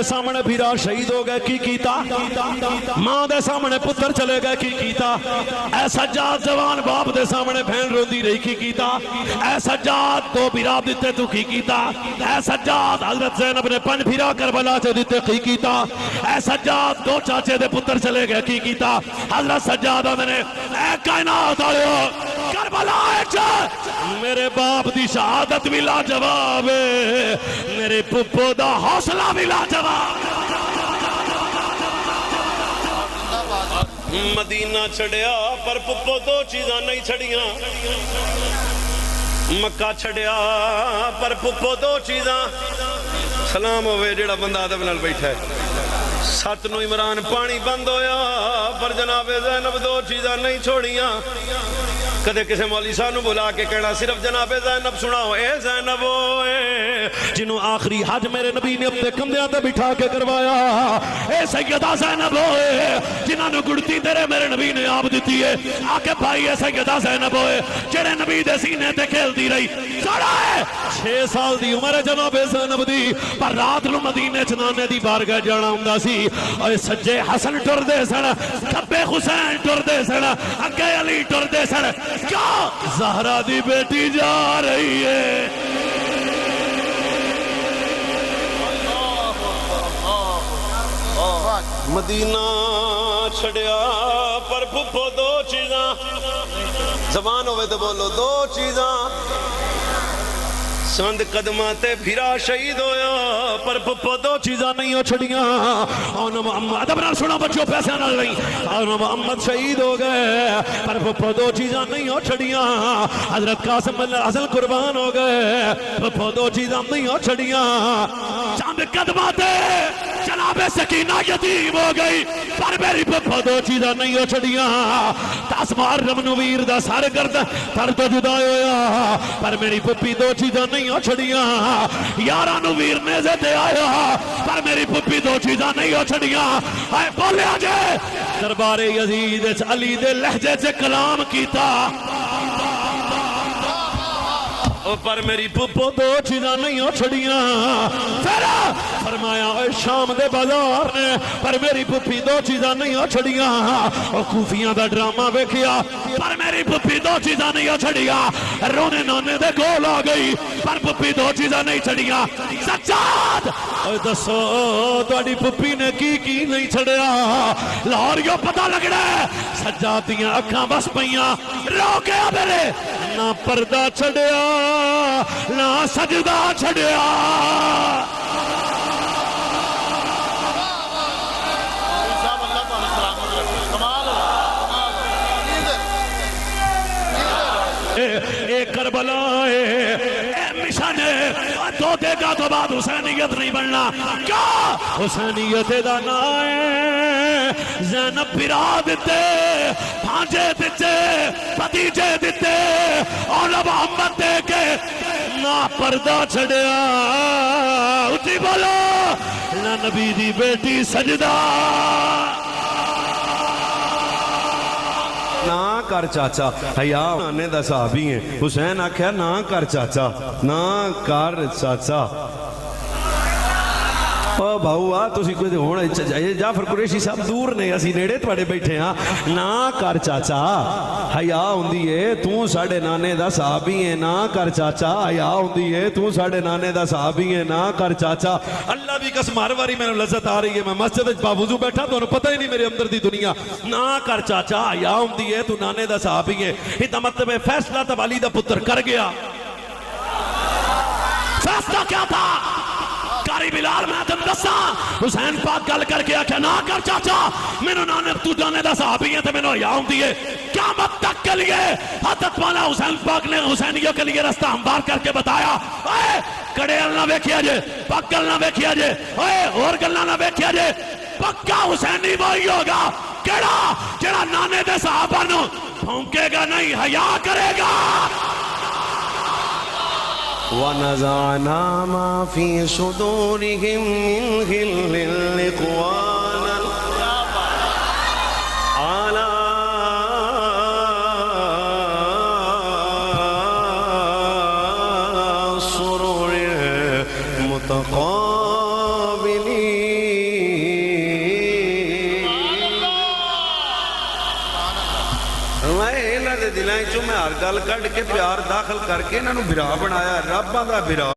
دے سامنے بھیرا شہید ہو گئے کی کیتا ماں دے سامنے پتر چلے گئے کی کیتا اے سجاد جوان باپ دے سامنے بہن روندی رہی کی کیتا اے سجاد دو بھیرا دیتے تو کی کیتا اے سجاد حضرت زینب نے 5 بھیرا کربلا چے دیتے کی کیتا اے سجاد 2 چاچے دے پتر چلے گئے کی کیتا حضرت سجاد نے اے کائنات آلیو کربلا میرے باپ دی شہادت بھی لاجواب ہے میرے پپو دا حوصلہ بھی لاجواب مدینہ چھڑیا پر پپو 2 چیزاں نہیں چھڑیاں مکہ چھڑیا پر پپو 2 چیزاں سلام ہوئے جڑا بندہ ادب نال بیٹھا ہے 7 نو عمران پانی بند ہویا پر جناب زینب 2 چیزاں نہیں چھوڑیاں کدے کسے مولی صاحب نو بلا کے کہنا صرف جناب زینب سناؤ اے زینب اے جنہوں آخری حج میرے نبی نے اپنے کندھیاں تے بٹھا کے کروایا اے سیدہ زینب اے جنہاں نو گڑتی تیرے میرے نبی نے آپ دیتی ہے آکے بھائی اے سیدہ زینب اے جڑے نبی دے سینے تے کھیل دی رہی سڑا ہے 6 سال دی عمر ہے جناب زینب دی پر رات نو مدینے چنانے دی بارگاہ جانا ہوندا سی اے سجے حسن ٹر دے سن کھبے حسین ٹر دے سن اگے علی ٹر دے سن کیا زہرا دی بیٹی جا رہی ہے مدینہ چھڑیا پر پھپھو 2 چیزاں زبان ہوئے تو بولو 2 چیزاں سند قدمہ تے پھرا شہید ہویا پر پپو 2 چیزاں نہیں ہو چھڑیاں آن محمد ادب نال سنا بچوں پیسے نال نہیں آن محمد شہید ہو گئے پر پپو 2 چیزاں نہیں ہو چھڑیاں حضرت قاسم الحسن قربان ہو گئے پپو 2 چیزاں نہیں ہو چھڑیاں چاند قدمہ تے جناب سکینہ یتیم ہو گئی پر میری پپو 2 چیزاں نہیں ہو چھڑیاں تاسمار رمنویر دا سار گرد تر تو جدا ہویا پر میری پپی 2 چیزاں نہیں ہو چھڑیاں یارانو ویر نیزے دے آیا پر میری پپی 2 چیزاں نہیں ہو چھڑیاں اے بولے آجے دربار یزید علی دے لہجے سے کلام کیتا پر میری پپو 2 چیزاں نہیں ہو چھڑیاں پھر فرمایا اے شام دے بازار نے پر میری پپی 2 چیزاں نہیں ہو چھڑیاں او کوفیاں دا ڈرامہ ویکھیا پر میری پپی 2 چیزاں نہیں ہو چھڑیاں رونے نانے دے گول آ گئی پر پپی 2 چیزاں نہیں چھڑیاں سجاد اے دسو تہاڈی پپی نے کی نہیں چھڑیا لاہوریو پتہ لگڑا سجاد دیاں اکھاں بس پیاں رو گیا میرے نہ پردہ چھڑیا نہ سجدہ چھڑیا اے کربلا اے مشن تو دے گا تو بعد حسینیت نہیں بننا کیا حسینیت دا نائے زینب پھرا دیتے بھانجے دیتے بھتیجے دیتے اور محمد دے کے نہ پردہ چھڑیا اٹھی بولو نہ نبی دی بیٹی سجدہ نہ کر چاچا حیا نانے دا صحابی ہیں حسین آکھیا نہ کر چاچا نہ کر چاچا او بھاؤ آ تسی کوئی ہونا جعفر قریشی صاحب دور نہیں اسی نیڑے تواڈے بیٹھے ہاں نہ کر چاچا حیا ہوندی ہے تو ساڈے نانے دا صحابی ہے نہ کر چاچا حیا ہوندی ہے تو ساڈے نانے دا صحابی ہے نہ کر چاچا اللہ بھی قسم ہر واری میں لذت آ رہی ہے میں مسجد وچ باوضو بیٹھا تو پتہ ہی نہیں میرے اندر دی دنیا نہ کر چاچا حیا ہوندی ہے تو نانے دا صحابی ہے یہ مطلب ہے فیصلہ تب علی دا پتر کر گیا فیصلہ کیا تھا کاری بلال میں تم دسا حسین پاک گل کر کے آکھا نہ کر چاچا مینوں نانے تو جانے دا صحابی ہے تے مینوں حیا ہوندی ہے قیامت تک کے لیے حضرت مولا حسین پاک نے حسینیوں کے لیے رستہ ہموار کر کے بتایا اے کڑے نہ ویکھیا جے پگل نہ ویکھیا جے اے اور گلاں نہ ویکھیا جے پکا حسینی وہی ہوگا کیڑا جڑا نانے دے صحابہ نو پھونکے گا نہیں حیا کرے گا وَنَزَعْنَا مَا فِي صُدُورِهِم مِّنْ غِلٍّ إِخْوَانًا عَلَى سُرُرٍ مُتَقَابِلِينَ ਇਹਨਾਂ ਦੇ ਦਿਲਾਂ 'ਚੋਂ ਮੈਂ ਹਰ ਗੱਲ ਕੱਢ ਕੇ ਪਿਆਰ ਦਾਖਲ ਕਰਕੇ ਇਹਨਾਂ ਨੂੰ ਬਿਰਾ ਬਣਾਇਆ ਰੱਬਾਂ ਦਾ ਬਿਰਾ